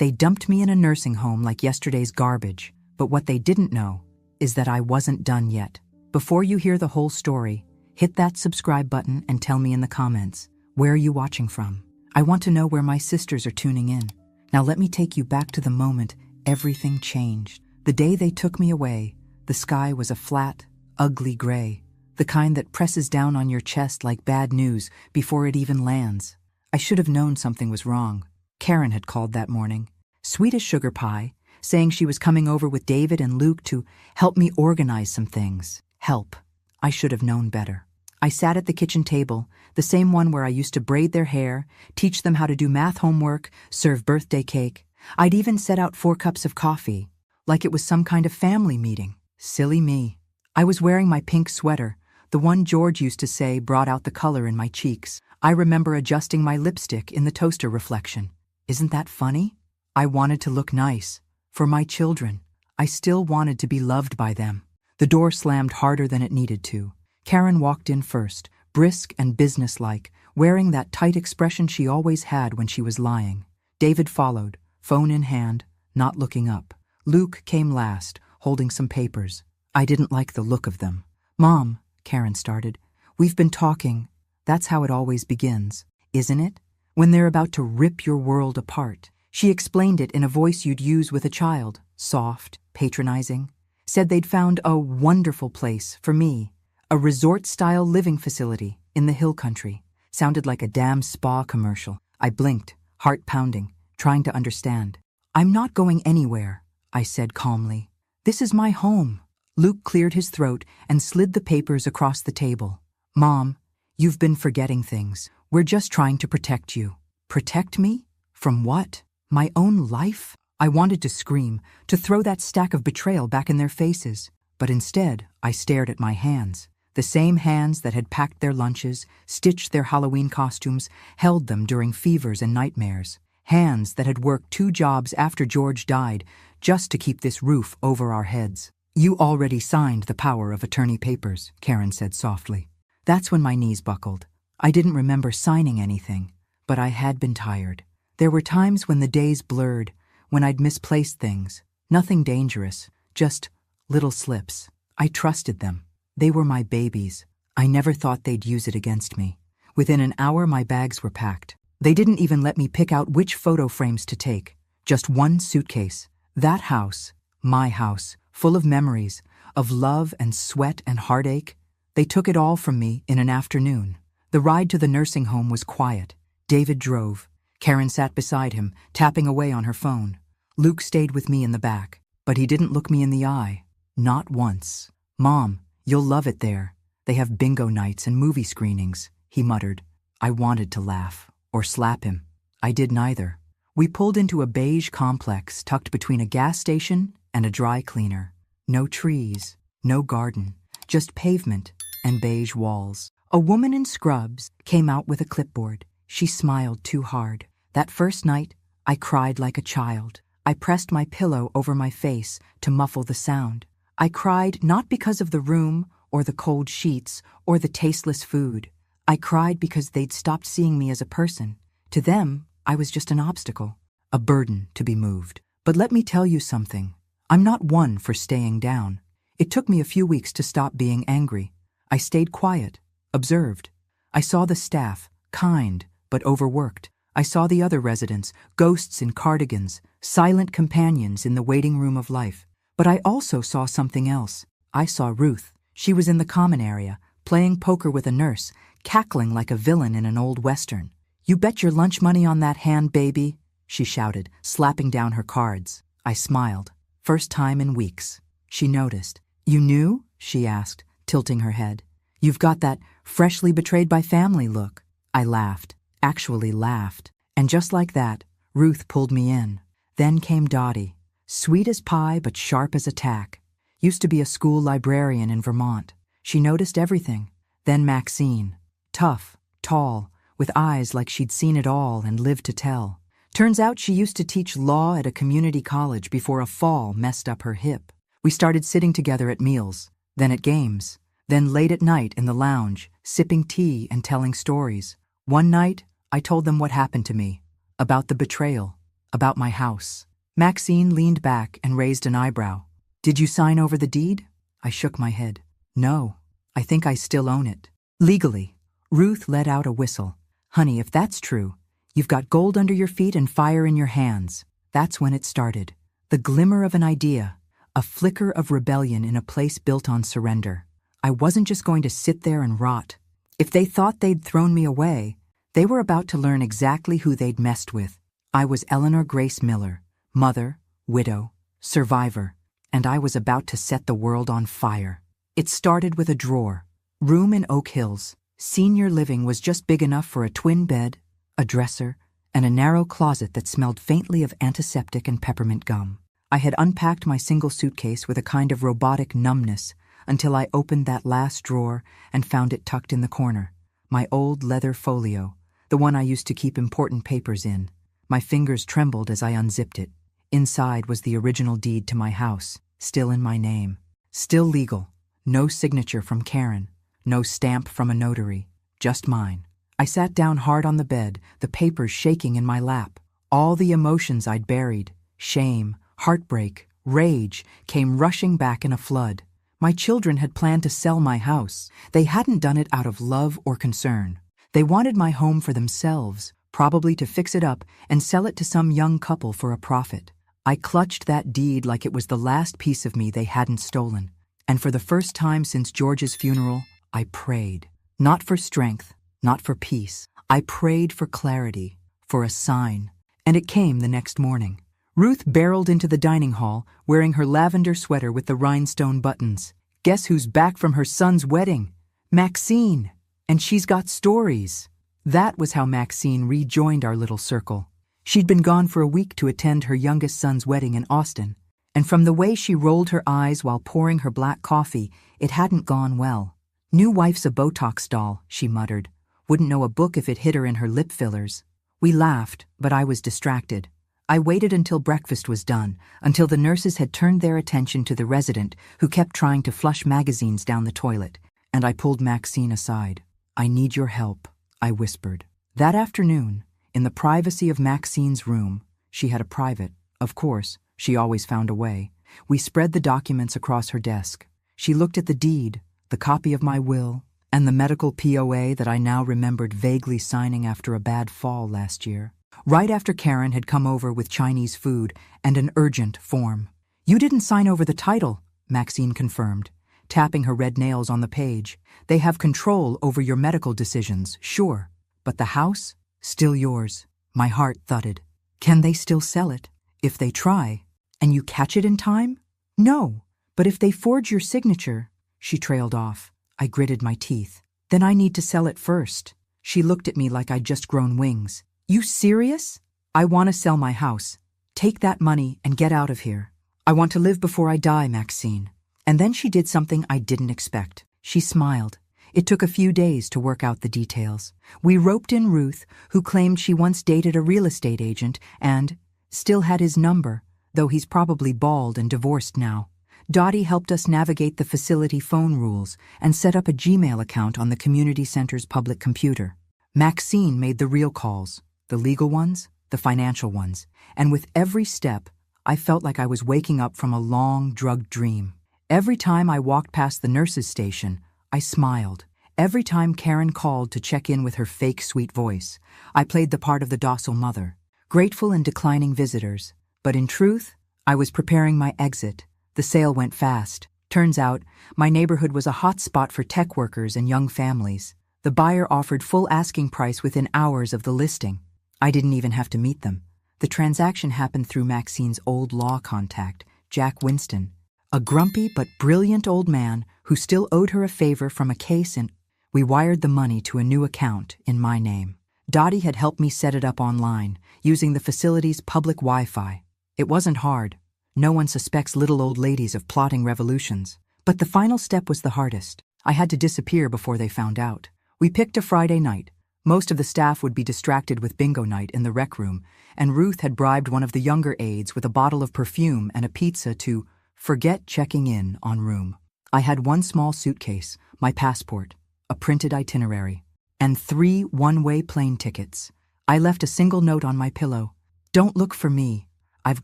They dumped me in a nursing home like yesterday's garbage, but what they didn't know is that I wasn't done yet. Before you hear the whole story, hit that subscribe button and tell me in the comments, where are you watching from? I want to know where my sisters are tuning in. Now let me take you back to the moment everything changed. The day they took me away, the sky was a flat, ugly gray, the kind that presses down on your chest like bad news before it even lands. I should have known something was wrong. Karen had called that morning, sweet as sugar pie, saying she was coming over with David and Luke to help me organize some things. Help. I should have known better. I sat at the kitchen table, the same one where I used to braid their hair, teach them how to do math homework, serve birthday cake. I'd even set out 4 cups of coffee, like it was some kind of family meeting. Silly me. I was wearing my pink sweater, the one George used to say brought out the color in my cheeks. I remember adjusting my lipstick in the toaster reflection. Isn't that funny? I wanted to look nice. For my children. I still wanted to be loved by them. The door slammed harder than it needed to. Karen walked in first, brisk and businesslike, wearing that tight expression she always had when she was lying. David followed, phone in hand, not looking up. Luke came last, holding some papers. I didn't like the look of them. Mom, Karen started, we've been talking. That's how it always begins, isn't it? When they're about to rip your world apart. She explained it in a voice you'd use with a child, soft, patronizing. Said they'd found a wonderful place for me, a resort-style living facility in the hill country. Sounded like a damn spa commercial. I blinked, heart pounding, trying to understand. I'm not going anywhere, I said calmly. This is my home. Luke cleared his throat and slid the papers across the table. Mom, you've been forgetting things. We're just trying to protect you. Protect me? From what? My own life? I wanted to scream, to throw that stack of betrayal back in their faces. But instead, I stared at my hands. The same hands that had packed their lunches, stitched their Halloween costumes, held them during fevers and nightmares. Hands that had worked 2 jobs after George died just to keep this roof over our heads. You already signed the power of attorney papers, Karen said softly. That's when my knees buckled. I didn't remember signing anything, but I had been tired. There were times when the days blurred, when I'd misplaced things. Nothing dangerous, just little slips. I trusted them. They were my babies. I never thought they'd use it against me. Within an hour, my bags were packed. They didn't even let me pick out which photo frames to take. Just one suitcase. That house, my house, full of memories, of love and sweat and heartache. They took it all from me in an afternoon. The ride to the nursing home was quiet. David drove. Karen sat beside him, tapping away on her phone. Luke stayed with me in the back, but he didn't look me in the eye. Not once. Mom, you'll love it there. They have bingo nights and movie screenings, he muttered. I wanted to laugh, or slap him. I did neither. We pulled into a beige complex tucked between a gas station and a dry cleaner. No trees, no garden, just pavement and beige walls. A woman in scrubs came out with a clipboard. She smiled too hard. That first night, I cried like a child. I pressed my pillow over my face to muffle the sound. I cried not because of the room or the cold sheets or the tasteless food. I cried because they'd stopped seeing me as a person. To them, I was just an obstacle, a burden to be moved. But let me tell you something. I'm not one for staying down. It took me a few weeks to stop being angry. I stayed quiet, observed. I saw the staff, kind but overworked. I saw the other residents, ghosts in cardigans, silent companions in the waiting room of life. But I also saw something else. I saw Ruth. She was in the common area, playing poker with a nurse, cackling like a villain in an old western. You bet your lunch money on that hand, baby, she shouted, slapping down her cards. I smiled. First time in weeks. She noticed. You knew? She asked, tilting her head. You've got that freshly betrayed by family look. I laughed. Actually laughed. And just like that, Ruth pulled me in. Then came Dottie. Sweet as pie but sharp as a tack. Used to be a school librarian in Vermont. She noticed everything. Then Maxine. Tough, tall, with eyes like she'd seen it all and lived to tell. Turns out she used to teach law at a community college before a fall messed up her hip. We started sitting together at meals, then at games, then late at night in the lounge, sipping tea and telling stories. One night, I told them what happened to me, about the betrayal. About my house. Maxine leaned back and raised an eyebrow. Did you sign over the deed? I shook my head. No, I think I still own it. Legally. Ruth let out a whistle. Honey, if that's true, you've got gold under your feet and fire in your hands. That's when it started. The glimmer of an idea, a flicker of rebellion in a place built on surrender. I wasn't just going to sit there and rot. If they thought they'd thrown me away, they were about to learn exactly who they'd messed with. I was Eleanor Grace Miller, mother, widow, survivor, and I was about to set the world on fire. It started with a drawer. Room in Oak Hills. Senior living was just big enough for a twin bed, a dresser, and a narrow closet that smelled faintly of antiseptic and peppermint gum. I had unpacked my single suitcase with a kind of robotic numbness until I opened that last drawer and found it tucked in the corner. My old leather folio, the one I used to keep important papers in. My fingers trembled as I unzipped it. Inside was the original deed to my house, still in my name. Still legal. No signature from Karen. No stamp from a notary. Just mine. I sat down hard on the bed, the papers shaking in my lap. All the emotions I'd buried, shame, heartbreak, rage, came rushing back in a flood. My children had planned to sell my house. They hadn't done it out of love or concern. They wanted my home for themselves, probably to fix it up and sell it to some young couple for a profit. I clutched that deed like it was the last piece of me they hadn't stolen. And for the first time since George's funeral, I prayed. Not for strength, not for peace. I prayed for clarity, for a sign. And it came the next morning. Ruth barreled into the dining hall, wearing her lavender sweater with the rhinestone buttons. Guess who's back from her son's wedding? Maxine. And she's got stories. That was how Maxine rejoined our little circle. She'd been gone for a week to attend her youngest son's wedding in Austin. And from the way she rolled her eyes while pouring her black coffee, it hadn't gone well. New wife's a Botox doll, she muttered. Wouldn't know a book if it hit her in her lip fillers. We laughed, but I was distracted. I waited until breakfast was done, until the nurses had turned their attention to the resident who kept trying to flush magazines down the toilet, and I pulled Maxine aside. I need your help, I whispered. That afternoon, in the privacy of Maxine's room, she had a private, of course, she always found a way. We spread the documents across her desk. She looked at the deed, the copy of my will, and the medical POA that I now remembered vaguely signing after a bad fall last year. Right after Karen had come over with Chinese food and an urgent form. You didn't sign over the title, Maxine confirmed, tapping her red nails on the page. They have control over your medical decisions, sure, but the house, still yours. My heart thudded. Can they still sell it? If they try, and you catch it in time? No, but if they forge your signature, she trailed off. I gritted my teeth. Then I need to sell it first. She looked at me like I'd just grown wings. You serious? I want to sell my house. Take that money and get out of here. I want to live before I die, Maxine. And then she did something I didn't expect. She smiled. It took a few days to work out the details. We roped in Ruth, who claimed she once dated a real estate agent and still had his number, though he's probably bald and divorced now. Dottie helped us navigate the facility phone rules and set up a Gmail account on the community center's public computer. Maxine made the real calls, the legal ones, the financial ones, and with every step, I felt like I was waking up from a long, drugged dream. Every time I walked past the nurse's station, I smiled. Every time Karen called to check in with her fake sweet voice, I played the part of the docile mother, grateful and declining visitors. But in truth, I was preparing my exit. The sale went fast. Turns out, my neighborhood was a hot spot for tech workers and young families. The buyer offered full asking price within hours of the listing. I didn't even have to meet them. The transaction happened through Maxine's old law contact, Jack Winston, a grumpy but brilliant old man who still owed her a favor from a case, and we wired the money to a new account in my name. Dottie had helped me set it up online, using the facility's public Wi-Fi. It wasn't hard. No one suspects little old ladies of plotting revolutions. But the final step was the hardest. I had to disappear before they found out. We picked a Friday night. Most of the staff would be distracted with bingo night in the rec room, and Ruth had bribed one of the younger aides with a bottle of perfume and a pizza to forget checking in en route. I had one small suitcase, my passport, a printed itinerary, and 3 one-way plane tickets. I left a single note on my pillow. Don't look for me. I've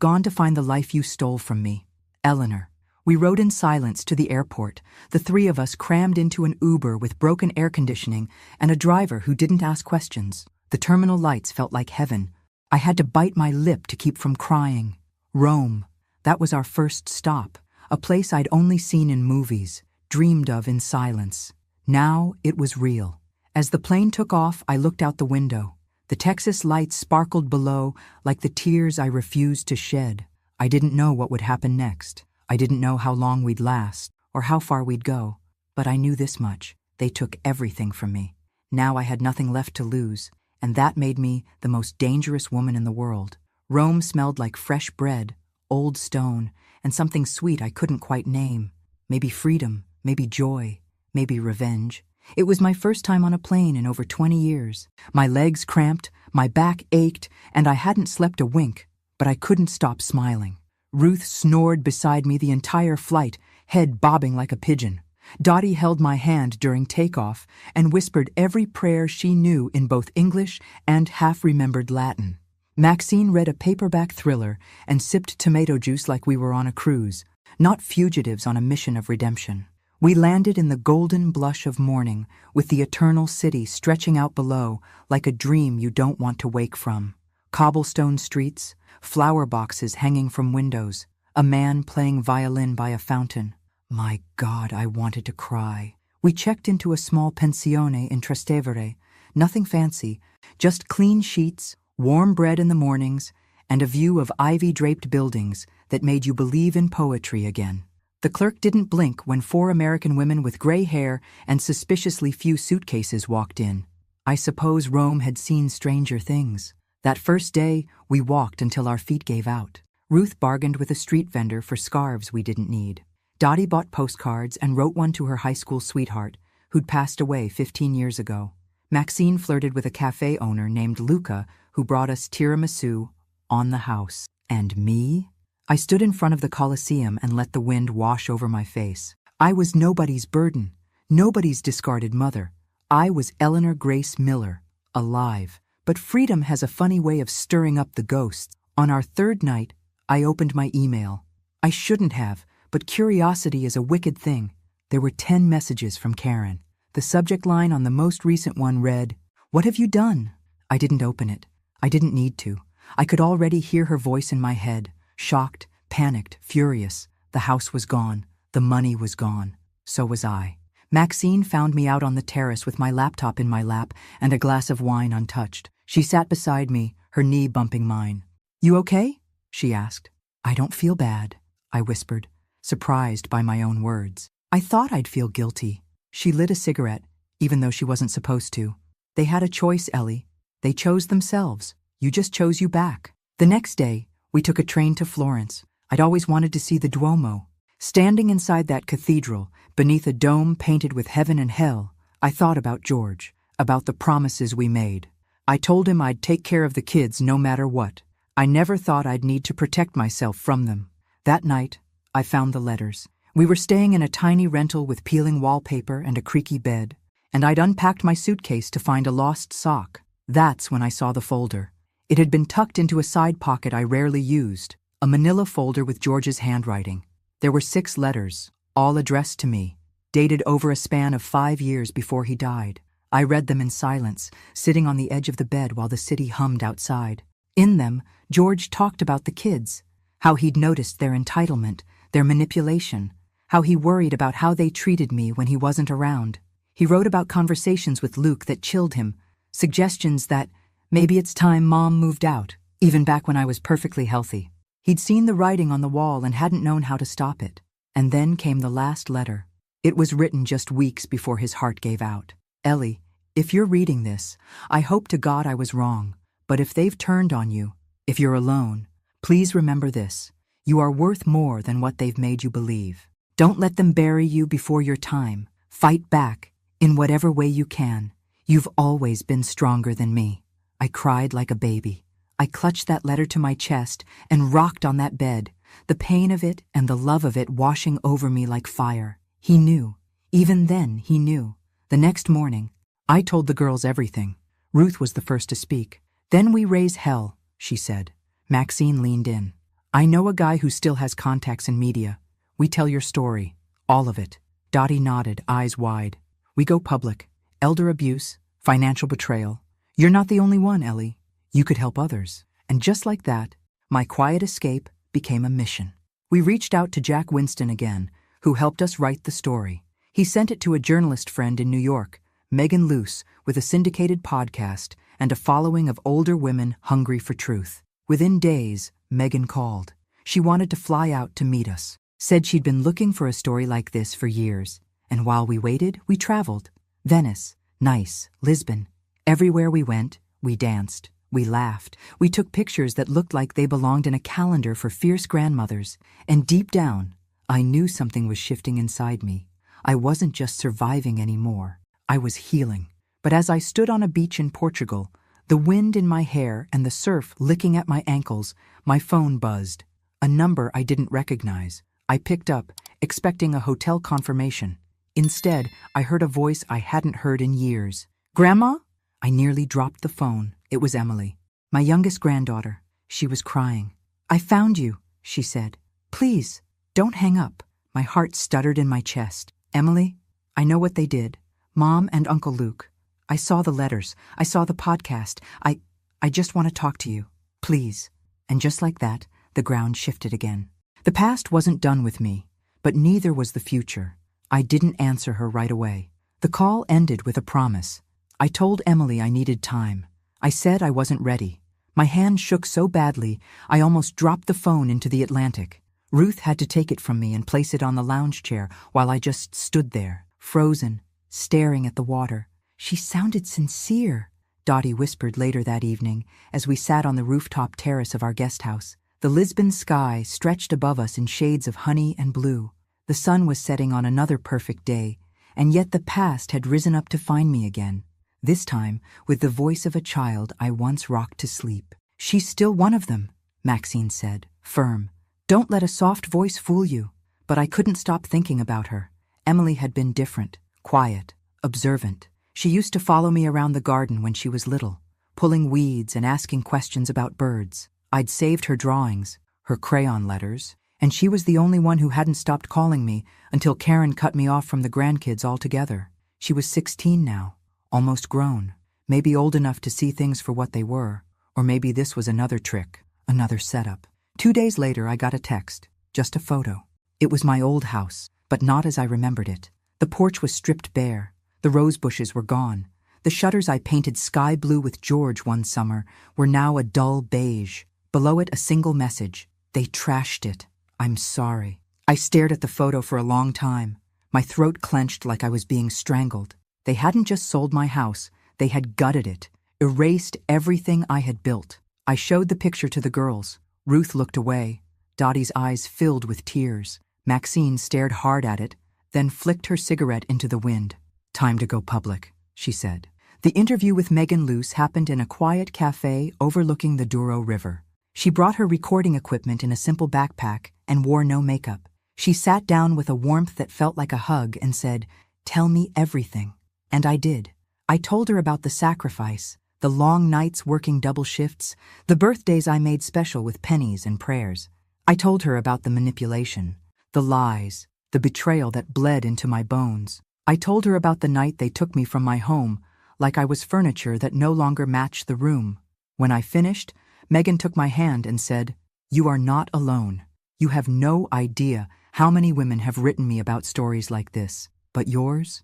gone to find the life you stole from me. Eleanor. We rode in silence to the airport, the three of us crammed into an Uber with broken air conditioning and a driver who didn't ask questions. The terminal lights felt like heaven. I had to bite my lip to keep from crying. Rome. That was our first stop, a place I'd only seen in movies, dreamed of in silence. Now it was real. As the plane took off, I looked out the window. The Texas lights sparkled below like the tears I refused to shed. I didn't know what would happen next. I didn't know how long we'd last or how far we'd go. But I knew this much. They took everything from me. Now I had nothing left to lose, and that made me the most dangerous woman in the world. Rome smelled like fresh bread, old stone, and something sweet I couldn't quite name. Maybe freedom, maybe joy, maybe revenge. It was my first time on a plane in over 20 years. My legs cramped, my back ached, and I hadn't slept a wink, but I couldn't stop smiling. Ruth snored beside me the entire flight, head bobbing like a pigeon. Dottie held my hand during takeoff and whispered every prayer she knew in both English and half-remembered Latin. Maxine read a paperback thriller and sipped tomato juice like we were on a cruise, not fugitives on a mission of redemption. We landed in the golden blush of morning, with the eternal city stretching out below like a dream you don't want to wake from. Cobblestone streets, flower boxes hanging from windows, a man playing violin by a fountain. My God, I wanted to cry. We checked into a small pensione in Trastevere, nothing fancy, just clean sheets, warm bread in the mornings, and a view of ivy-draped buildings that made you believe in poetry again. The clerk didn't blink when 4 American women with gray hair and suspiciously few suitcases walked in. I suppose Rome had seen stranger things. That first day, we walked until our feet gave out. Ruth bargained with a street vendor for scarves we didn't need. Dottie bought postcards and wrote one to her high school sweetheart, who'd passed away 15 years ago. Maxine flirted with a cafe owner named Luca, who brought us tiramisu on the house. And me? I stood in front of the Colosseum and let the wind wash over my face. I was nobody's burden, nobody's discarded mother. I was Eleanor Grace Miller, alive. But freedom has a funny way of stirring up the ghosts. On our third night, I opened my email. I shouldn't have, but curiosity is a wicked thing. There were 10 messages from Karen. The subject line on the most recent one read, "What have you done?" I didn't open it. I didn't need to. I could already hear her voice in my head. Shocked, panicked, furious. The house was gone. The money was gone. So was I. Maxine found me out on the terrace with my laptop in my lap and a glass of wine untouched. She sat beside me, her knee bumping mine. "You okay?" she asked. "I don't feel bad," I whispered, surprised by my own words. I thought I'd feel guilty. She lit a cigarette, even though she wasn't supposed to. "They had a choice, Ellie. They chose themselves. You just chose you back." The next day, we took a train to Florence. I'd always wanted to see the Duomo. Standing inside that cathedral, beneath a dome painted with heaven and hell, I thought about George, about the promises we made. I told him I'd take care of the kids no matter what. I never thought I'd need to protect myself from them. That night, I found the letters. We were staying in a tiny rental with peeling wallpaper and a creaky bed, and I'd unpacked my suitcase to find a lost sock. That's when I saw the folder. It had been tucked into a side pocket I rarely used, a manila folder with George's handwriting. There were 6 letters, all addressed to me, dated over a span of 5 years before he died. I read them in silence, sitting on the edge of the bed while the city hummed outside. In them, George talked about the kids, how he'd noticed their entitlement, their manipulation, how he worried about how they treated me when he wasn't around. He wrote about conversations with Luke that chilled him, suggestions that maybe it's time Mom moved out, even back when I was perfectly healthy. He'd seen the writing on the wall and hadn't known how to stop it. And then came the last letter. It was written just weeks before his heart gave out. "Ellie, if you're reading this, I hope to God I was wrong, but if they've turned on you, if you're alone, please remember this. You are worth more than what they've made you believe. Don't let them bury you before your time. Fight back, in whatever way you can. You've always been stronger than me." I cried like a baby. I clutched that letter to my chest and rocked on that bed, the pain of it and the love of it washing over me like fire. He knew. Even then, he knew. The next morning, I told the girls everything. Ruth was the first to speak. "Then we raise hell," she said. Maxine leaned in. I know a guy who still has contacts in media. We tell your story. All of it. Dottie nodded, eyes wide. We go public. Elder abuse, financial betrayal. You're not the only one, Ellie. You could help others. And just like that, my quiet escape became a mission. We reached out to Jack Winston again, who helped us write the story. He sent it to a journalist friend in New York, Megan Luce, with a syndicated podcast and a following of older women hungry for truth. Within days, Megan called. She wanted to fly out to meet us. Said she'd been looking for a story like this for years. And while we waited, we traveled. Venice, Nice, Lisbon. Everywhere we went, we danced. We laughed. We took pictures that looked like they belonged in a calendar for fierce grandmothers. And deep down, I knew something was shifting inside me. I wasn't just surviving anymore. I was healing. But as I stood on a beach in Portugal, the wind in my hair and the surf licking at my ankles, my phone buzzed. A number I didn't recognize. I picked up, expecting a hotel confirmation. Instead, I heard a voice I hadn't heard in years. Grandma? I nearly dropped the phone. It was Emily, my youngest granddaughter. She was crying. I found you, she said. Please, don't hang up. My heart stuttered in my chest. Emily, I know what they did. Mom and Uncle Luke. I saw the letters. I saw the podcast. I just want to talk to you. Please. And just like that, the ground shifted again. The past wasn't done with me, but neither was the future. I didn't answer her right away. The call ended with a promise. I told Emily I needed time. I said I wasn't ready. My hand shook so badly, I almost dropped the phone into the Atlantic. Ruth had to take it from me and place it on the lounge chair while I just stood there, frozen, staring at the water. She sounded sincere, Dottie whispered later that evening as we sat on the rooftop terrace of our guest house. The Lisbon sky stretched above us in shades of honey and blue. The sun was setting on another perfect day, and yet the past had risen up to find me again. This time, with the voice of a child I once rocked to sleep. She's still one of them, Maxine said, firm. Don't let a soft voice fool you. But I couldn't stop thinking about her. Emily had been different, quiet, observant. She used to follow me around the garden when she was little, pulling weeds and asking questions about birds. I'd saved her drawings, her crayon letters, and she was the only one who hadn't stopped calling me until Karen cut me off from the grandkids altogether. She was 16 now. Almost grown, maybe old enough to see things for what they were, or maybe this was another trick, another setup. 2 days later, I got a text, just a photo. It was my old house, but not as I remembered it. The porch was stripped bare. The rose bushes were gone. The shutters I painted sky blue with George one summer were now a dull beige. Below it, a single message. They trashed it. I'm sorry. I stared at the photo for a long time. My throat clenched like I was being strangled. They hadn't just sold my house, they had gutted it, erased everything I had built. I showed the picture to the girls. Ruth looked away. Dottie's eyes filled with tears. Maxine stared hard at it, then flicked her cigarette into the wind. Time to go public, she said. The interview with Megan Luce happened in a quiet cafe overlooking the Douro River. She brought her recording equipment in a simple backpack and wore no makeup. She sat down with a warmth that felt like a hug and said, "Tell me everything." And I did. I told her about the sacrifice, the long nights working double shifts, the birthdays I made special with pennies and prayers. I told her about the manipulation, the lies, the betrayal that bled into my bones. I told her about the night they took me from my home, like I was furniture that no longer matched the room. When I finished, Megan took my hand and said, "You are not alone. You have no idea how many women have written me about stories like this. But yours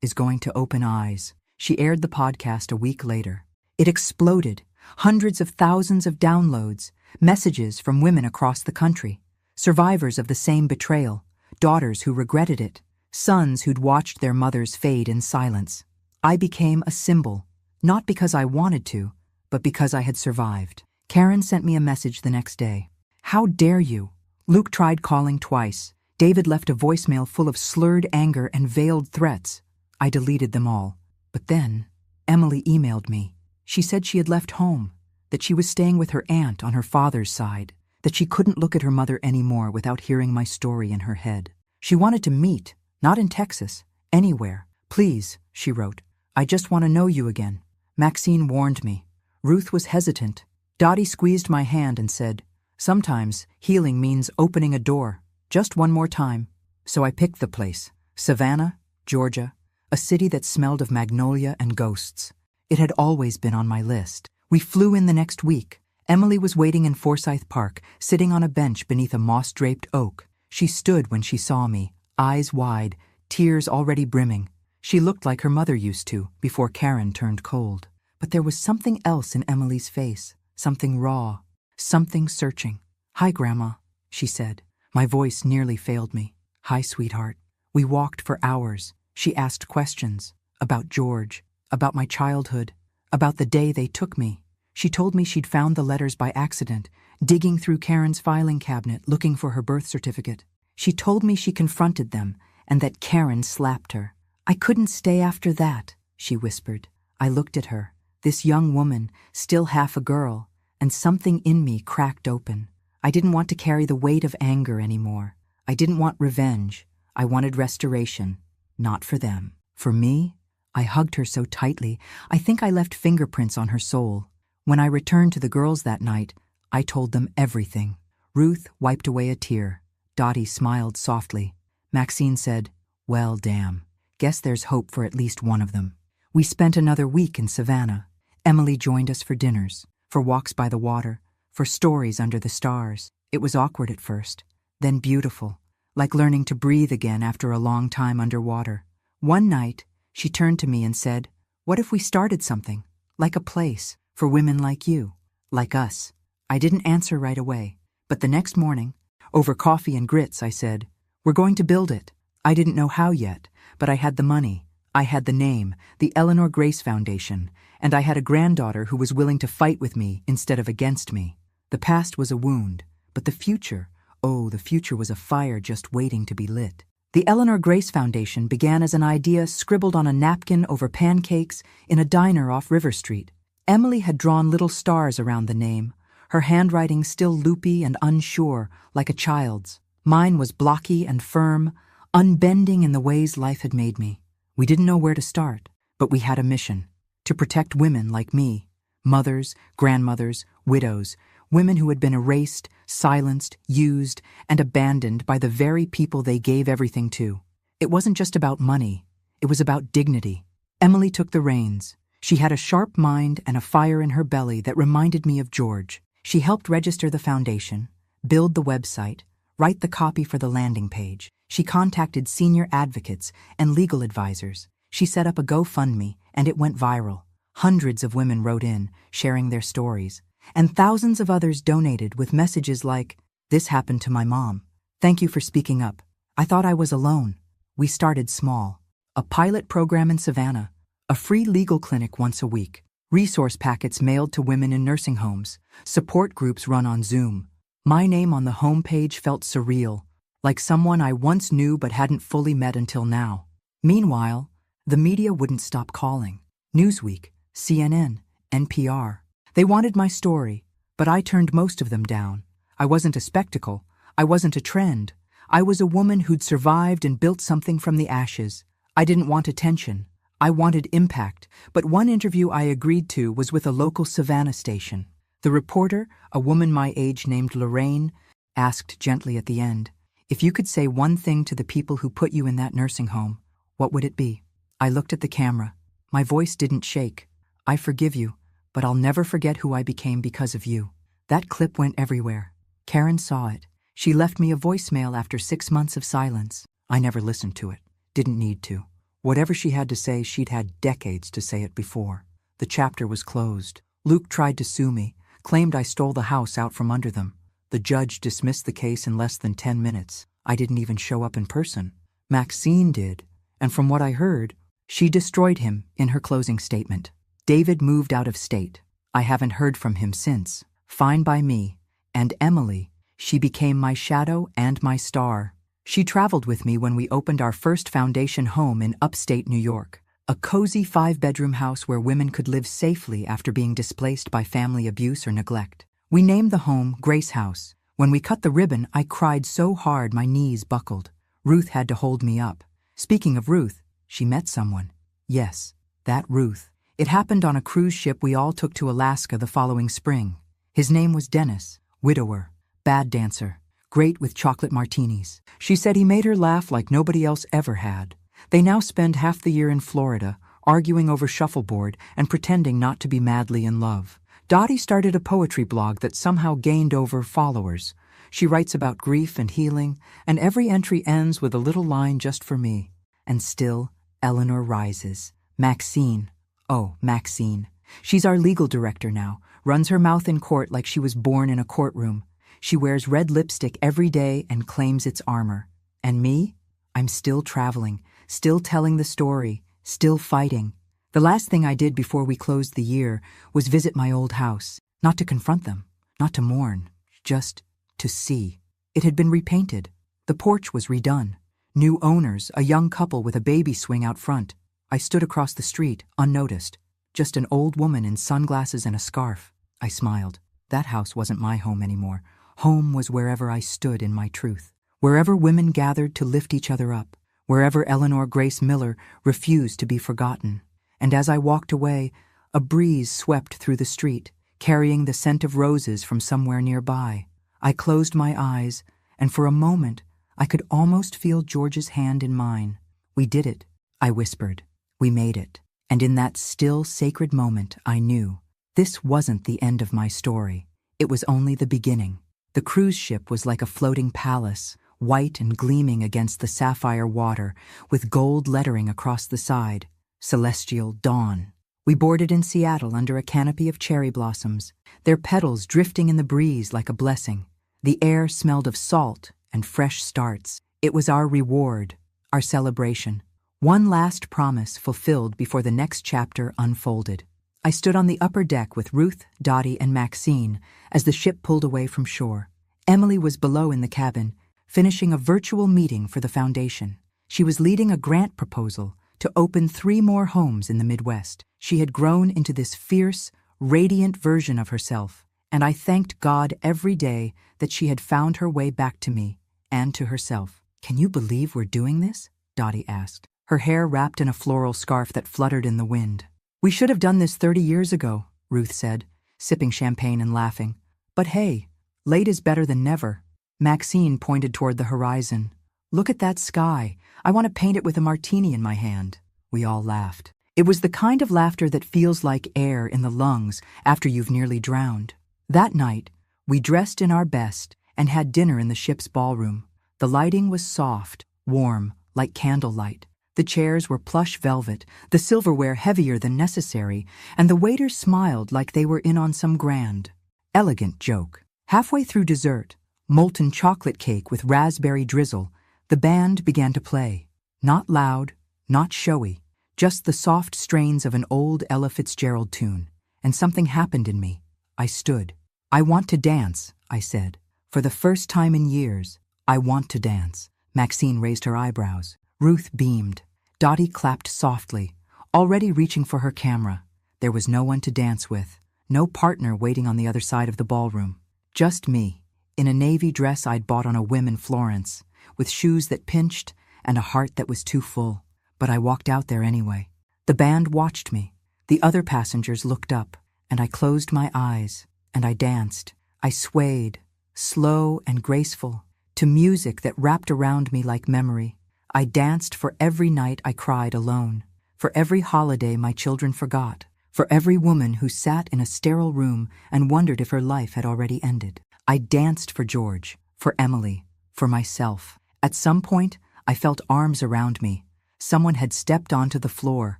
is going to open eyes." She aired the podcast a week later. It exploded. Hundreds of thousands of downloads, messages from women across the country, survivors of the same betrayal, daughters who regretted it, sons who'd watched their mothers fade in silence. I became a symbol, not because I wanted to, but because I had survived. Karen sent me a message the next day. "How dare you?" Luke tried calling twice. David left a voicemail full of slurred anger and veiled threats. I deleted them all. But then, Emily emailed me. She said she had left home, that she was staying with her aunt on her father's side, that she couldn't look at her mother anymore without hearing my story in her head. She wanted to meet, not in Texas, anywhere. "Please," she wrote, "I just want to know you again." Maxine warned me. Ruth was hesitant. Dottie squeezed my hand and said, "Sometimes healing means opening a door, just one more time." So I picked the place, Savannah, Georgia, a city that smelled of magnolia and ghosts. It had always been on my list. We flew in the next week. Emily was waiting in Forsyth Park, sitting on a bench beneath a moss-draped oak. She stood when she saw me, eyes wide, tears already brimming. She looked like her mother used to, before Karen turned cold. But there was something else in Emily's face, something raw, something searching. "Hi, Grandma," she said. My voice nearly failed me. "Hi, sweetheart." We walked for hours. She asked questions about George, about my childhood, about the day they took me. She told me she'd found the letters by accident, digging through Karen's filing cabinet looking for her birth certificate. She told me she confronted them and that Karen slapped her. "I couldn't stay after that," she whispered. I looked at her, this young woman, still half a girl, and something in me cracked open. I didn't want to carry the weight of anger anymore. I didn't want revenge. I wanted restoration. Not for them. For me? I hugged her so tightly, I think I left fingerprints on her soul. When I returned to the girls that night, I told them everything. Ruth wiped away a tear. Dottie smiled softly. Maxine said, "Well, damn. Guess there's hope for at least one of them." We spent another week in Savannah. Emily joined us for dinners, for walks by the water, for stories under the stars. It was awkward at first, then beautiful, like learning to breathe again after a long time underwater. One night, she turned to me and said, "What if we started something, like a place, for women like you, like us?" I didn't answer right away, but the next morning, over coffee and grits, I said, "We're going to build it." I didn't know how yet, but I had the money. I had the name, the Eleanor Grace Foundation, and I had a granddaughter who was willing to fight with me instead of against me. The past was a wound, but the future, oh, the future was a fire just waiting to be lit. The Eleanor Grace Foundation began as an idea scribbled on a napkin over pancakes in a diner off River Street. Emily had drawn little stars around the name, her handwriting still loopy and unsure, like a child's. Mine was blocky and firm, unbending in the ways life had made me. We didn't know where to start, but we had a mission: to protect women like me, mothers, grandmothers, widows, women who had been erased, silenced, used, and abandoned by the very people they gave everything to. It wasn't just about money, it was about dignity. Emily took the reins. She had a sharp mind and a fire in her belly that reminded me of George. She helped register the foundation, build the website, write the copy for the landing page. She contacted senior advocates and legal advisors. She set up a GoFundMe, and it went viral. Hundreds of women wrote in, sharing their stories, and thousands of others donated with messages like, "This happened to my mom. Thank you for speaking up. I thought I was alone." We started small. A pilot program in Savannah, a free legal clinic once a week, resource packets mailed to women in nursing homes, support groups run on Zoom. My name on the homepage felt surreal, like someone I once knew but hadn't fully met until now. Meanwhile, the media wouldn't stop calling. Newsweek, CNN, NPR. They wanted my story, but I turned most of them down. I wasn't a spectacle. I wasn't a trend. I was a woman who'd survived and built something from the ashes. I didn't want attention. I wanted impact, but one interview I agreed to was with a local Savannah station. The reporter, a woman my age named Lorraine, asked gently at the end, "If you could say one thing to the people who put you in that nursing home, what would it be?" I looked at the camera. My voice didn't shake. "I forgive you, but I'll never forget who I became because of you." That clip went everywhere. Karen saw it. She left me a voicemail after 6 months of silence. I never listened to it. Didn't need to. Whatever she had to say, she'd had decades to say it before. The chapter was closed. Luke tried to sue me, claimed I stole the house out from under them. The judge dismissed the case in less than 10 minutes. I didn't even show up in person. Maxine did, and from what I heard, she destroyed him in her closing statement. David moved out of state. I haven't heard from him since. Fine by me. And Emily, she became my shadow and my star. She traveled with me when we opened our first foundation home in upstate New York, a cozy 5-bedroom house where women could live safely after being displaced by family abuse or neglect. We named the home Grace House. When we cut the ribbon, I cried so hard my knees buckled. Ruth had to hold me up. Speaking of Ruth, she met someone. Yes, that Ruth. It happened on a cruise ship we all took to Alaska the following spring. His name was Dennis, widower, bad dancer, great with chocolate martinis. She said he made her laugh like nobody else ever had. They now spend half the year in Florida, arguing over shuffleboard and pretending not to be madly in love. Dottie started a poetry blog that somehow gained over followers. She writes about grief and healing, and every entry ends with a little line just for me. And still, Eleanor rises. Maxine. Oh, Maxine. She's our legal director now, runs her mouth in court like she was born in a courtroom. She wears red lipstick every day and claims it's armor. And me? I'm still traveling, still telling the story, still fighting. The last thing I did before we closed the year was visit my old house, not to confront them, not to mourn, just to see. It had been repainted. The porch was redone. New owners, a young couple with a baby swing out front. I stood across the street, unnoticed. Just an old woman in sunglasses and a scarf. I smiled. That house wasn't my home anymore. Home was wherever I stood in my truth. Wherever women gathered to lift each other up. Wherever Eleanor Grace Miller refused to be forgotten. And as I walked away, a breeze swept through the street, carrying the scent of roses from somewhere nearby. I closed my eyes, and for a moment, I could almost feel George's hand in mine. We did it, I whispered. We made it. And in that still, sacred moment, I knew. This wasn't the end of my story. It was only the beginning. The cruise ship was like a floating palace, white and gleaming against the sapphire water, with gold lettering across the side. Celestial Dawn. We boarded in Seattle under a canopy of cherry blossoms, their petals drifting in the breeze like a blessing. The air smelled of salt and fresh starts. It was our reward, our celebration. One last promise fulfilled before the next chapter unfolded. I stood on the upper deck with Ruth, Dottie, and Maxine as the ship pulled away from shore. Emily was below in the cabin, finishing a virtual meeting for the foundation. She was leading a grant proposal to open 3 more homes in the Midwest. She had grown into this fierce, radiant version of herself, and I thanked God every day that she had found her way back to me and to herself. Can you believe we're doing this? Dottie asked, her hair wrapped in a floral scarf that fluttered in the wind. We should have done this 30 years ago, Ruth said, sipping champagne and laughing. But hey, late is better than never. Maxine pointed toward the horizon. Look at that sky. I want to paint it with a martini in my hand. We all laughed. It was the kind of laughter that feels like air in the lungs after you've nearly drowned. That night, we dressed in our best and had dinner in the ship's ballroom. The lighting was soft, warm, like candlelight. The chairs were plush velvet, the silverware heavier than necessary, and the waiters smiled like they were in on some grand, elegant joke. Halfway through dessert, molten chocolate cake with raspberry drizzle, the band began to play. Not loud, not showy, just the soft strains of an old Ella Fitzgerald tune. And something happened in me. I stood. I want to dance, I said. For the first time in years, I want to dance. Maxine raised her eyebrows. Ruth beamed. Dottie clapped softly, already reaching for her camera. There was no one to dance with, no partner waiting on the other side of the ballroom. Just me, in a navy dress I'd bought on a whim in Florence, with shoes that pinched and a heart that was too full. But I walked out there anyway. The band watched me. The other passengers looked up, and I closed my eyes, and I danced. I swayed, slow and graceful, to music that wrapped around me like memory. I danced for every night I cried alone, for every holiday my children forgot, for every woman who sat in a sterile room and wondered if her life had already ended. I danced for George, for Emily, for myself. At some point, I felt arms around me. Someone had stepped onto the floor.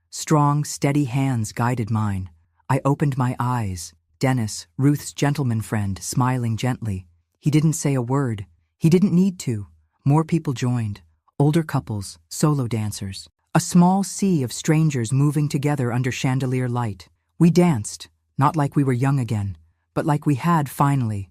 Strong, steady hands guided mine. I opened my eyes. Dennis, Ruth's gentleman friend, smiling gently. He didn't say a word. He didn't need to. More people joined. Older couples, solo dancers. A small sea of strangers moving together under chandelier light. We danced, not like we were young again, but like we had finally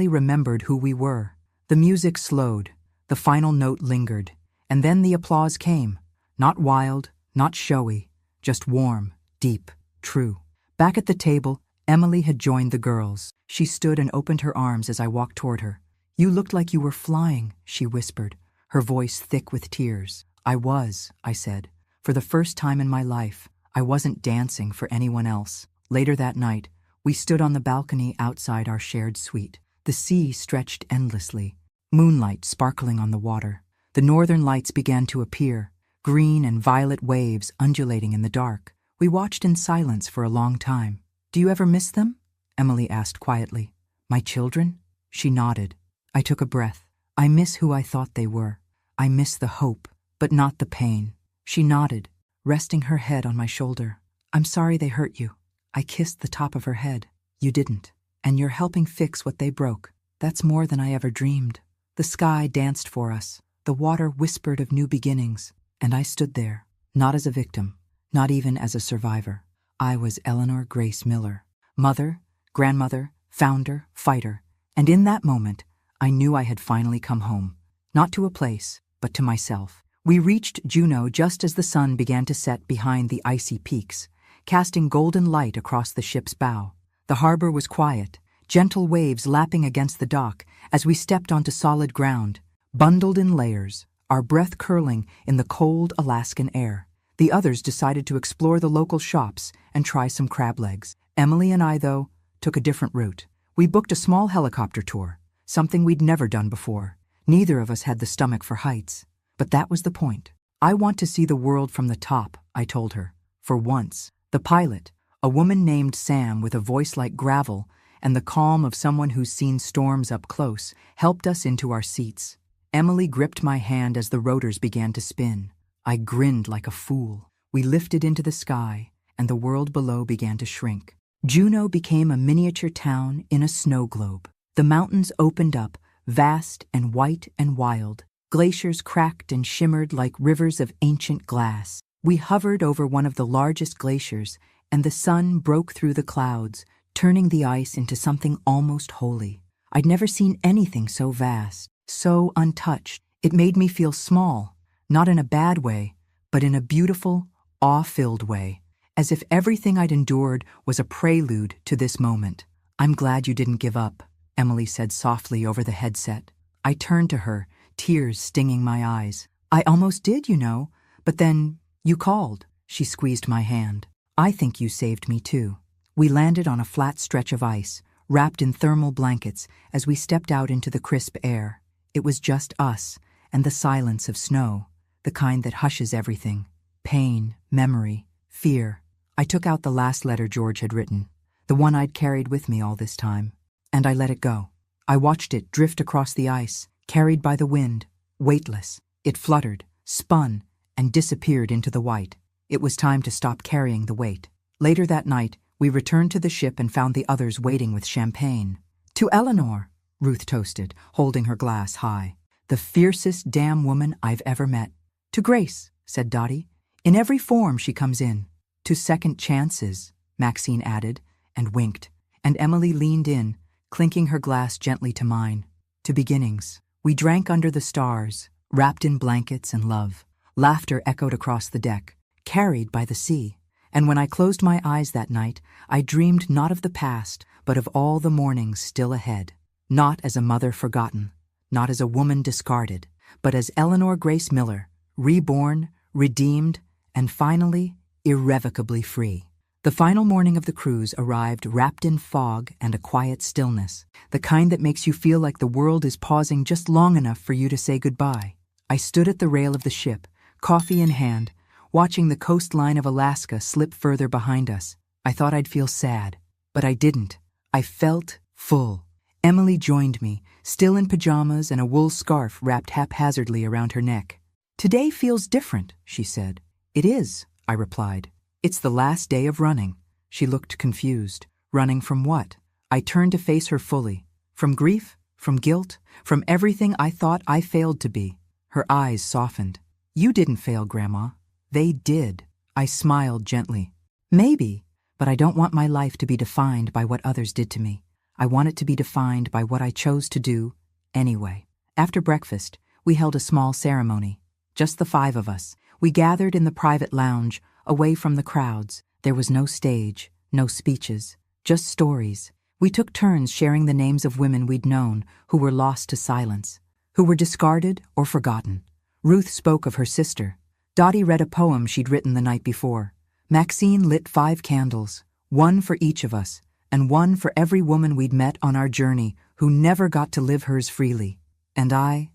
remembered who we were. The music slowed. The final note lingered. And then the applause came. Not wild, not showy, just warm, deep, true. Back at the table, Emily had joined the girls. She stood and opened her arms as I walked toward her. You looked like you were flying, she whispered, her voice thick with tears. I was, I said. For the first time in my life, I wasn't dancing for anyone else. Later that night, We stood on the balcony outside our shared suite. The sea stretched endlessly, moonlight sparkling on the water. The northern lights began to appear, green and violet waves undulating in the dark. We watched in silence for a long time. "Do you ever miss them?" Emily asked quietly. "My children?" She nodded. I took a breath. "I miss who I thought they were. I miss the hope, but not the pain." She nodded, resting her head on my shoulder. "I'm sorry they hurt you." I kissed the top of her head. "You didn't. And you're helping fix what they broke. That's more than I ever dreamed." The sky danced for us. The water whispered of new beginnings. And I stood there, not as a victim, not even as a survivor. I was Eleanor Grace Miller, mother, grandmother, founder, fighter. And in that moment, I knew I had finally come home. Not to a place, but to myself. We reached Juneau just as the sun began to set behind the icy peaks, casting golden light across the ship's bow. The harbor was quiet, gentle waves lapping against the dock as we stepped onto solid ground, bundled in layers, our breath curling in the cold Alaskan air. The others decided to explore the local shops and try some crab legs. Emily and I, though, took a different route. We booked a small helicopter tour, something we'd never done before. Neither of us had the stomach for heights. But that was the point. "I want to see the world from the top," I told her. For once. The pilot, a woman named Sam with a voice like gravel and the calm of someone who's seen storms up close, helped us into our seats. Emily gripped my hand as the rotors began to spin. I grinned like a fool. We lifted into the sky, and the world below began to shrink. Juneau became a miniature town in a snow globe. The mountains opened up, vast and white and wild. Glaciers cracked and shimmered like rivers of ancient glass. We hovered over one of the largest glaciers, and the sun broke through the clouds, turning the ice into something almost holy. I'd never seen anything so vast, so untouched. It made me feel small, not in a bad way, but in a beautiful, awe-filled way, as if everything I'd endured was a prelude to this moment. "I'm glad you didn't give up," Emily said softly over the headset. I turned to her, tears stinging my eyes. "I almost did, you know, but then you called." She squeezed my hand. "I think you saved me too." We landed on a flat stretch of ice, wrapped in thermal blankets as we stepped out into the crisp air. It was just us and the silence of snow, the kind that hushes everything. Pain, memory, fear. I took out the last letter George had written, the one I'd carried with me all this time, and I let it go. I watched it drift across the ice, carried by the wind, weightless. It fluttered, spun, and disappeared into the white. It was time to stop carrying the weight. Later that night, we returned to the ship and found the others waiting with champagne. "To Eleanor," Ruth toasted, holding her glass high. "The fiercest damn woman I've ever met." "To Grace," said Dottie. "In every form she comes in." "To second chances," Maxine added, and winked, and Emily leaned in, clinking her glass gently to mine. "To beginnings." We drank under the stars, wrapped in blankets and love. Laughter echoed across the deck, carried by the sea. And when I closed my eyes that night, I dreamed not of the past, but of all the mornings still ahead. Not as a mother forgotten, not as a woman discarded, but as Eleanor Grace Miller, reborn, redeemed, and finally, irrevocably free. The final morning of the cruise arrived wrapped in fog and a quiet stillness, the kind that makes you feel like the world is pausing just long enough for you to say goodbye. I stood at the rail of the ship, coffee in hand, watching the coastline of Alaska slip further behind us. I thought I'd feel sad, but I didn't. I felt full. Emily joined me, still in pajamas and a wool scarf wrapped haphazardly around her neck. "Today feels different," she said. "It is," I replied. "It's the last day of running." She looked confused. Running from what? I turned to face her fully. From grief? From guilt? From everything I thought I failed to be? Her eyes softened. "You didn't fail, Grandma. They did." I smiled gently. "Maybe, but I don't want my life to be defined by what others did to me. I want it to be defined by what I chose to do anyway." After breakfast, we held a small ceremony. Just the 5 of us. We gathered in the private lounge, away from the crowds. There was no stage, no speeches, just stories. We took turns sharing the names of women we'd known who were lost to silence, who were discarded or forgotten. Ruth spoke of her sister. Dottie read a poem she'd written the night before. Maxine lit 5 candles, one for each of us, and one for every woman we'd met on our journey who never got to live hers freely. And I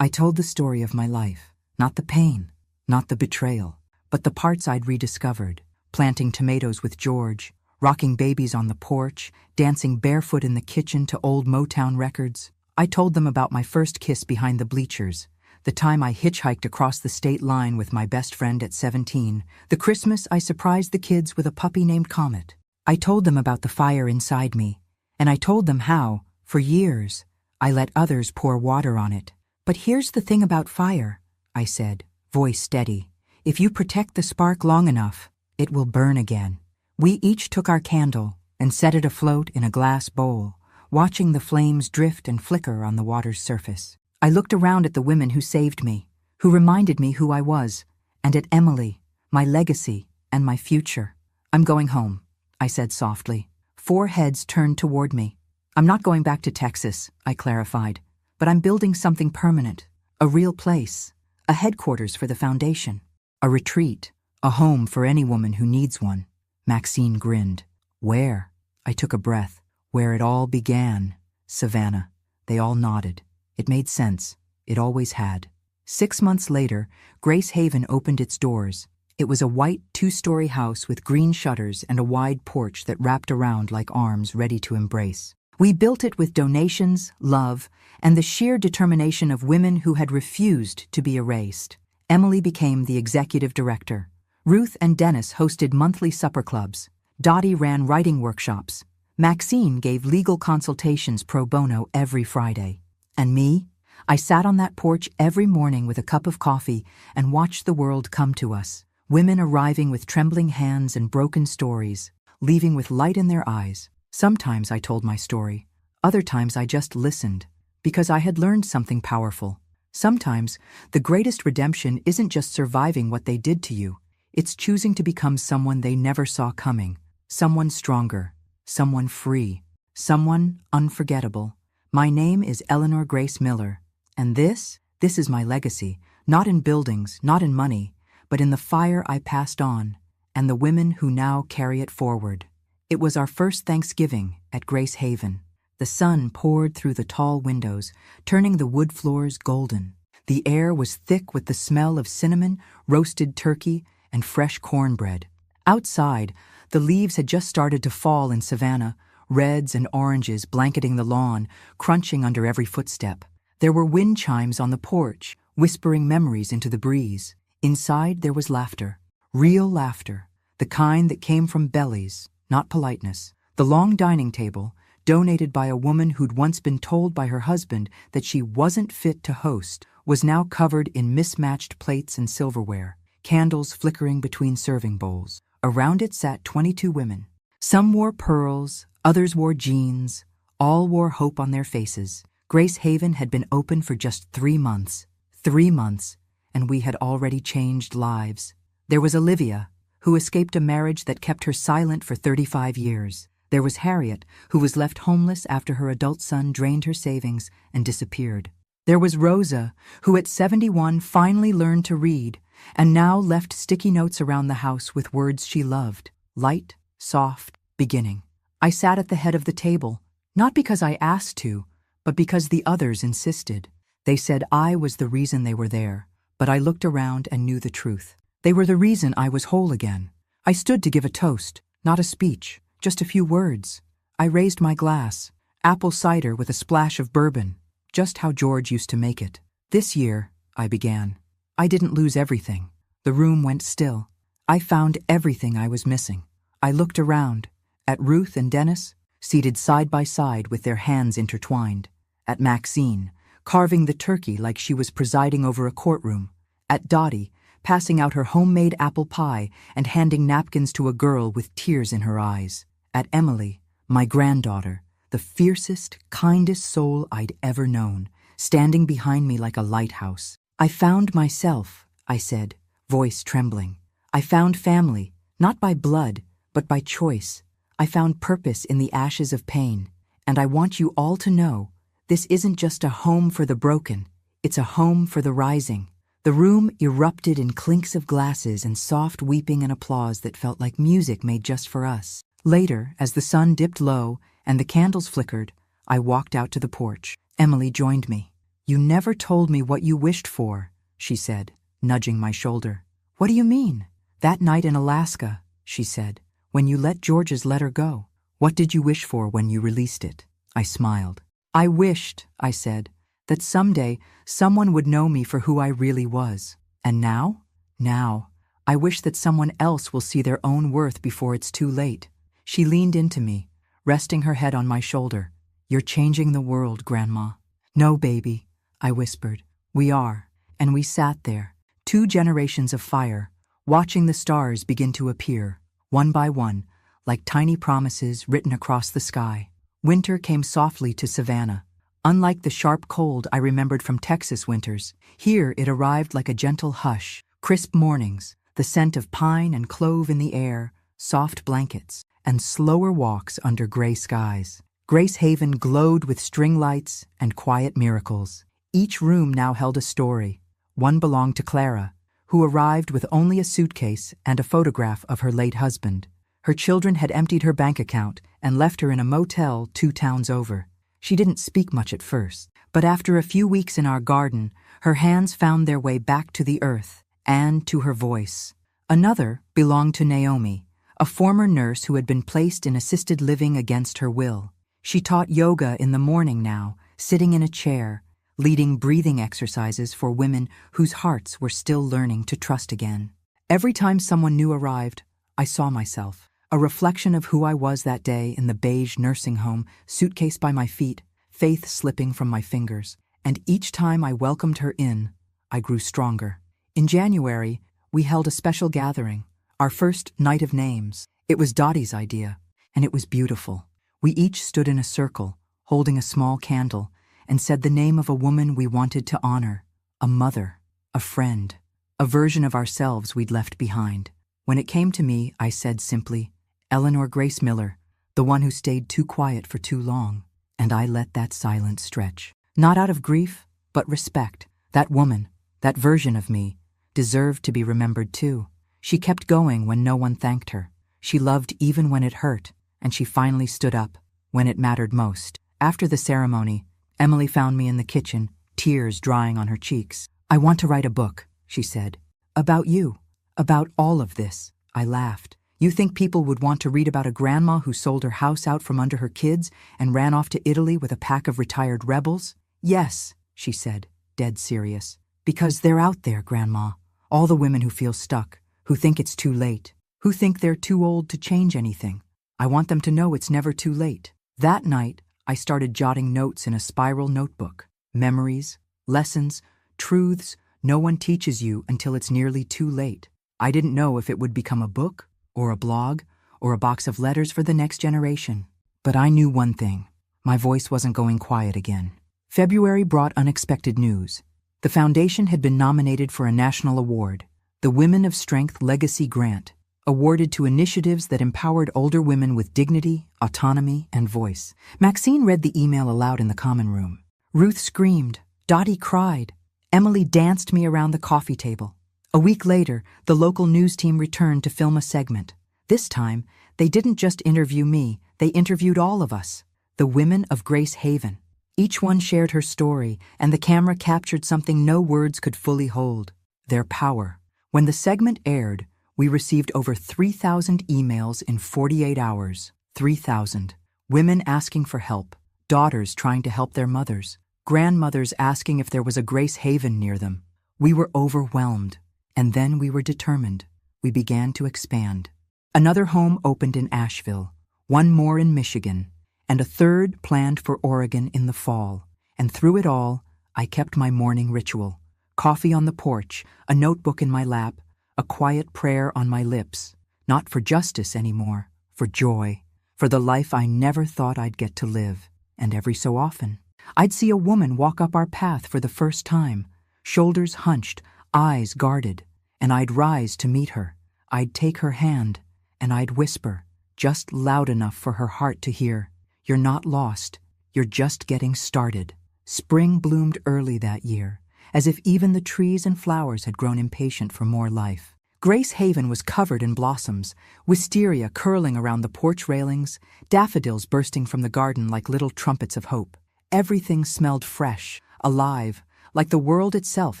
told the story of my life, not the pain, not the betrayal, but the parts I'd rediscovered, planting tomatoes with George, rocking babies on the porch, dancing barefoot in the kitchen to old Motown records. I told them about my first kiss behind the bleachers, the time I hitchhiked across the state line with my best friend at 17, the Christmas I surprised the kids with a puppy named Comet. I told them about the fire inside me, and I told them how, for years, I let others pour water on it. But here's the thing about fire, I said, voice steady. If you protect the spark long enough, it will burn again. We each took our candle and set it afloat in a glass bowl, watching the flames drift and flicker on the water's surface. I looked around at the women who saved me, who reminded me who I was, and at Emily, my legacy, and my future. I'm going home, I said softly. 4 heads turned toward me. I'm not going back to Texas, I clarified, but I'm building something permanent, a real place, a headquarters for the foundation, a retreat, a home for any woman who needs one. Maxine grinned. Where? I took a breath. Where it all began. Savannah. They all nodded. It made sense. It always had. 6 months later, Grace Haven opened its doors. It was a white 2-story house with green shutters and a wide porch that wrapped around like arms ready to embrace. We built it with donations, love, and the sheer determination of women who had refused to be erased. Emily became the executive director. Ruth and Dennis hosted monthly supper clubs. Dottie ran writing workshops. Maxine gave legal consultations pro bono every Friday. And me? I sat on that porch every morning with a cup of coffee and watched the world come to us. Women arriving with trembling hands and broken stories, leaving with light in their eyes. Sometimes I told my story. Other times I just listened, because I had learned something powerful. Sometimes the greatest redemption isn't just surviving what they did to you. It's choosing to become someone they never saw coming. Someone stronger. Someone free. Someone unforgettable. My name is Eleanor Grace Miller, and this is my legacy, not in buildings, not in money, but in the fire I passed on, and the women who now carry it forward. It was our first Thanksgiving at Grace Haven. The sun poured through the tall windows, turning the wood floors golden. The air was thick with the smell of cinnamon, roasted turkey, and fresh cornbread. Outside, the leaves had just started to fall in Savannah, reds and oranges blanketing the lawn, crunching under every footstep. There were wind chimes on the porch, whispering memories into the breeze. Inside there was laughter, real laughter, the kind that came from bellies, not politeness. The long dining table, donated by a woman who'd once been told by her husband that she wasn't fit to host, was now covered in mismatched plates and silverware, candles flickering between serving bowls. Around it sat 22 women. Some wore pearls, others wore jeans, all wore hope on their faces. Grace Haven had been open for just 3 months. 3 months, and we had already changed lives. There was Olivia, who escaped a marriage that kept her silent for 35 years. There was Harriet, who was left homeless after her adult son drained her savings and disappeared. There was Rosa, who at 71 finally learned to read, and now left sticky notes around the house with words she loved. Light, soft, beginning. I sat at the head of the table, not because I asked to, but because the others insisted. They said I was the reason they were there, but I looked around and knew the truth. They were the reason I was whole again. I stood to give a toast, not a speech, just a few words. I raised my glass, apple cider with a splash of bourbon, just how George used to make it. This year, I began. I didn't lose everything. The room went still. I found everything I was missing. I looked around, at Ruth and Dennis, seated side by side with their hands intertwined, at Maxine, carving the turkey like she was presiding over a courtroom, at Dottie, passing out her homemade apple pie and handing napkins to a girl with tears in her eyes, at Emily, my granddaughter, the fiercest, kindest soul I'd ever known, standing behind me like a lighthouse. I found myself, I said, voice trembling. I found family, not by blood, but by choice. I found purpose in the ashes of pain, and I want you all to know, this isn't just a home for the broken, it's a home for the rising. The room erupted in clinks of glasses and soft weeping and applause that felt like music made just for us. Later, as the sun dipped low and the candles flickered, I walked out to the porch. Emily joined me. "You never told me what you wished for," she said, nudging my shoulder. "What do you mean?" "That night in Alaska," she said, "when you let George's letter go. What did you wish for when you released it?" I smiled. "I wished," I said, "that someday someone would know me for who I really was. And now? Now, I wish that someone else will see their own worth before it's too late." She leaned into me, resting her head on my shoulder. "You're changing the world, Grandma." "No, baby," I whispered. "We are." And we sat there, 2 generations of fire, watching the stars begin to appear, one by one, like tiny promises written across the sky. Winter came softly to Savannah. Unlike the sharp cold I remembered from Texas winters, here it arrived like a gentle hush. Crisp mornings, the scent of pine and clove in the air, soft blankets, and slower walks under gray skies. Grace Haven glowed with string lights and quiet miracles. Each room now held a story. One belonged to Clara, who arrived with only a suitcase and a photograph of her late husband. Her children had emptied her bank account and left her in a motel 2 towns over. She didn't speak much at first, but after a few weeks in our garden, her hands found their way back to the earth and to her voice. Another belonged to Naomi, a former nurse who had been placed in assisted living against her will. She taught yoga in the morning now, sitting in a chair, leading breathing exercises for women whose hearts were still learning to trust again. Every time someone new arrived, I saw myself, a reflection of who I was that day in the beige nursing home, suitcase by my feet, faith slipping from my fingers. And each time I welcomed her in, I grew stronger. In January, we held a special gathering, our first night of names. It was Dottie's idea, and it was beautiful. We each stood in a circle, holding a small candle, and said the name of a woman we wanted to honor, a mother, a friend, a version of ourselves we'd left behind. When it came to me, I said simply, "Eleanor Grace Miller, the one who stayed too quiet for too long." And I let that silence stretch. Not out of grief, but respect. That woman, that version of me, deserved to be remembered too. She kept going when no one thanked her. She loved even when it hurt, and she finally stood up when it mattered most. After the ceremony, Emily found me in the kitchen, tears drying on her cheeks. "I want to write a book," she said. "About you. About all of this." I laughed. "You think people would want to read about a grandma who sold her house out from under her kids and ran off to Italy with a pack of retired rebels?" "Yes," she said, dead serious. "Because they're out there, Grandma. All the women who feel stuck, who think it's too late, who think they're too old to change anything. I want them to know it's never too late." That night, I started jotting notes in a spiral notebook. Memories, lessons, truths no one teaches you until it's nearly too late. I didn't know if it would become a book, or a blog, or a box of letters for the next generation. But I knew one thing. My voice wasn't going quiet again. February brought unexpected news. The foundation had been nominated for a national award, the Women of Strength Legacy Grant, awarded to initiatives that empowered older women with dignity, autonomy, and voice. Maxine read the email aloud in the common room. Ruth screamed. Dottie cried. Emily danced me around the coffee table. A week later, the local news team returned to film a segment. This time, they didn't just interview me, they interviewed all of us, the women of Grace Haven. Each one shared her story, and the camera captured something no words could fully hold: their power. When the segment aired, we received over 3,000 emails in 48 hours. 3,000. Women asking for help, daughters trying to help their mothers, grandmothers asking if there was a Grace Haven near them. We were overwhelmed, and then we were determined. We began to expand. Another home opened in Asheville, one more in Michigan, and a third planned for Oregon in the fall. And through it all, I kept my morning ritual. Coffee on the porch, a notebook in my lap, a quiet prayer on my lips. Not for justice anymore, for joy, for the life I never thought I'd get to live. And every so often, I'd see a woman walk up our path for the first time, shoulders hunched, eyes guarded, and I'd rise to meet her. I'd take her hand, and I'd whisper, just loud enough for her heart to hear, "You're not lost, you're just getting started." Spring bloomed early that year, as if even the trees and flowers had grown impatient for more life. Grace Haven was covered in blossoms, wisteria curling around the porch railings, daffodils bursting from the garden like little trumpets of hope. Everything smelled fresh, alive, like the world itself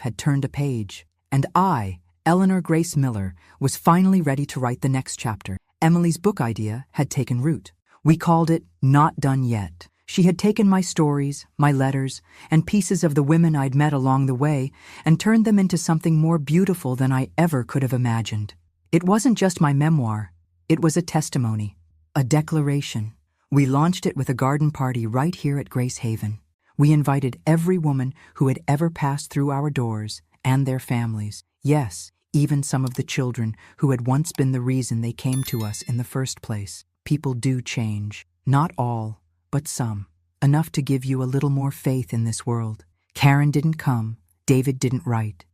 had turned a page. And I, Eleanor Grace Miller, was finally ready to write the next chapter. Emily's book idea had taken root. We called it Not Done Yet. She had taken my stories, my letters, and pieces of the women I'd met along the way and turned them into something more beautiful than I ever could have imagined. It wasn't just my memoir. It was a testimony, a declaration. We launched it with a garden party right here at Grace Haven. We invited every woman who had ever passed through our doors and their families. Yes, even some of the children who had once been the reason they came to us in the first place. People do change. Not all, but some. Enough to give you a little more faith in this world. Karen didn't come. David didn't write.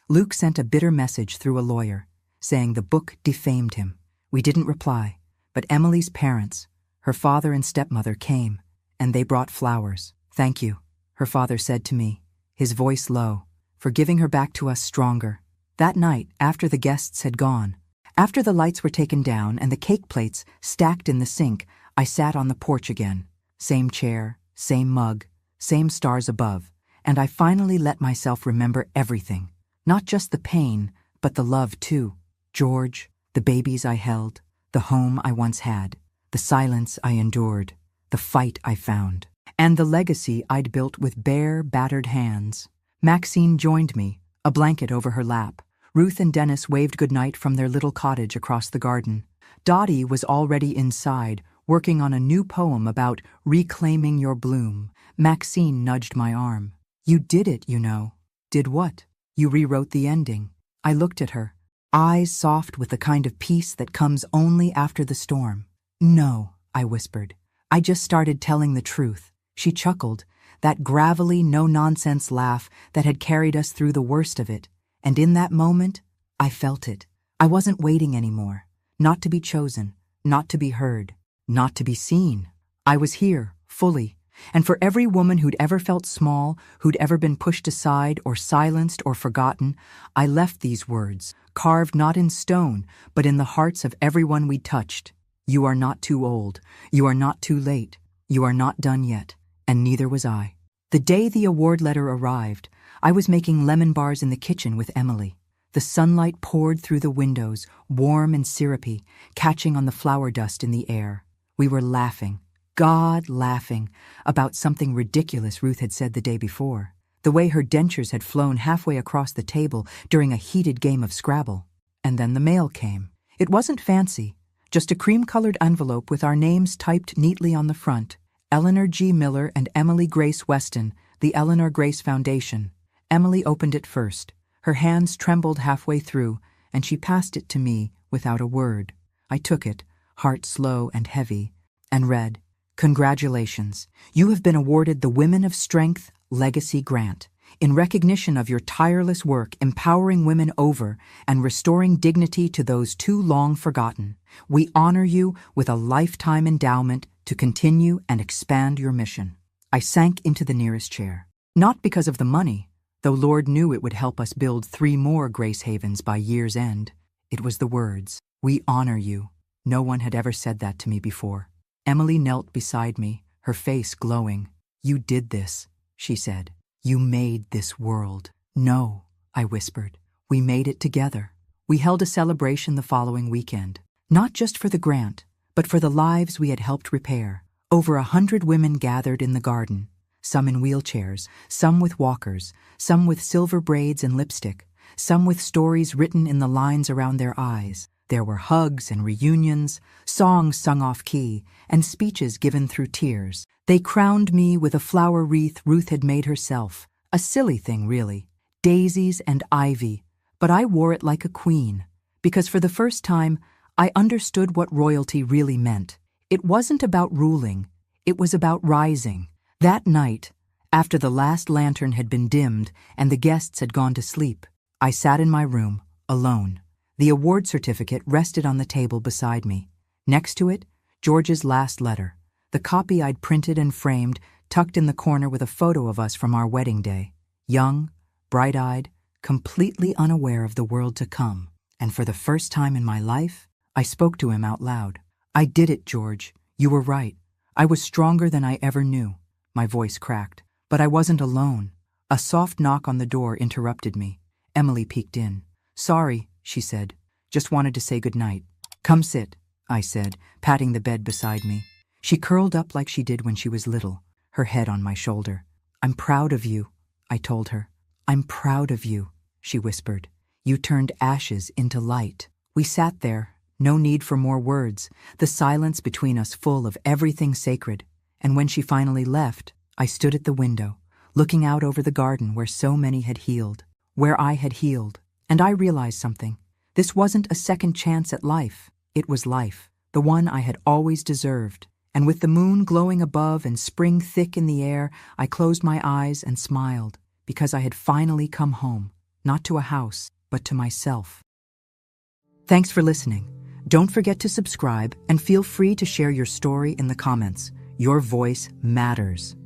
Luke sent a bitter message through a lawyer, saying the book defamed him. We didn't reply, but Emily's parents, her father and stepmother, came, and they brought flowers. "Thank you," her father said to me, his voice low, "for giving her back to us stronger." That night, after the guests had gone, after the lights were taken down and the cake plates stacked in the sink, I sat on the porch again. Same chair, same mug, same stars above, and I finally let myself remember everything. Not just the pain, but the love too. George, the babies I held, the home I once had, the silence I endured, the fight I found, and the legacy I'd built with bare, battered hands. Maxine joined me, a blanket over her lap. Ruth and Dennis waved goodnight from their little cottage across the garden. Dottie was already inside, working on a new poem about reclaiming your bloom. Maxine nudged my arm. "You did it, you know." "Did what?" "You rewrote the ending." I looked at her, eyes soft with the kind of peace that comes only after the storm. "No," I whispered. "I just started telling the truth." She chuckled, that gravelly, no-nonsense laugh that had carried us through the worst of it. And in that moment, I felt it. I wasn't waiting anymore. Not to be chosen, not to be heard, not to be seen. I was here, fully. And for every woman who'd ever felt small, who'd ever been pushed aside or silenced or forgotten, I left these words, carved not in stone, but in the hearts of everyone we touched. You are not too old. You are not too late. You are not done yet. And neither was I. The day the award letter arrived, I was making lemon bars in the kitchen with Emily. The sunlight poured through the windows, warm and syrupy, catching on the flower dust in the air. We were laughing, God laughing, about something ridiculous Ruth had said the day before. The way her dentures had flown halfway across the table during a heated game of Scrabble. And then the mail came. It wasn't fancy, just a cream-colored envelope with our names typed neatly on the front. Eleanor G. Miller and Emily Grace Weston, the Eleanor Grace Foundation. Emily opened it first. Her hands trembled halfway through, and she passed it to me without a word. I took it, heart slow and heavy, and read, "Congratulations. You have been awarded the Women of Strength Legacy Grant. In recognition of your tireless work empowering women over and restoring dignity to those too long forgotten, we honor you with a lifetime endowment to continue and expand your mission." I sank into the nearest chair. Not because of the money, though Lord knew it would help us build 3 more Grace Havens by year's end. It was the words, "We honor you." No one had ever said that to me before. Emily knelt beside me, her face glowing. "You did this," she said. "You made this world." "No," I whispered. "We made it together." We held a celebration the following weekend, not just for the grant, but for the lives we had helped repair. Over 100 women gathered in the garden, some in wheelchairs, some with walkers, some with silver braids and lipstick, some with stories written in the lines around their eyes. There were hugs and reunions, songs sung off-key, and speeches given through tears. They crowned me with a flower wreath Ruth had made herself, a silly thing really, daisies and ivy, but I wore it like a queen, because for the first time, I understood what royalty really meant. It wasn't about ruling, it was about rising. That night, after the last lantern had been dimmed and the guests had gone to sleep, I sat in my room, alone. The award certificate rested on the table beside me. Next to it, George's last letter, the copy I'd printed and framed, tucked in the corner with a photo of us from our wedding day. Young, bright-eyed, completely unaware of the world to come. And for the first time in my life, I spoke to him out loud. "I did it, George. You were right. I was stronger than I ever knew." My voice cracked. But I wasn't alone. A soft knock on the door interrupted me. Emily peeked in. "Sorry," she said. "Just wanted to say goodnight." "Come sit," I said, patting the bed beside me. She curled up like she did when she was little, her head on my shoulder. "I'm proud of you," I told her. "I'm proud of you," she whispered. "You turned ashes into light." We sat there, no need for more words, the silence between us full of everything sacred. And when she finally left, I stood at the window, looking out over the garden where so many had healed, where I had healed. And I realized something. This wasn't a second chance at life. It was life, the one I had always deserved. And with the moon glowing above and spring thick in the air, I closed my eyes and smiled, because I had finally come home, not to a house, but to myself. Thanks for listening. Don't forget to subscribe and feel free to share your story in the comments. Your voice matters.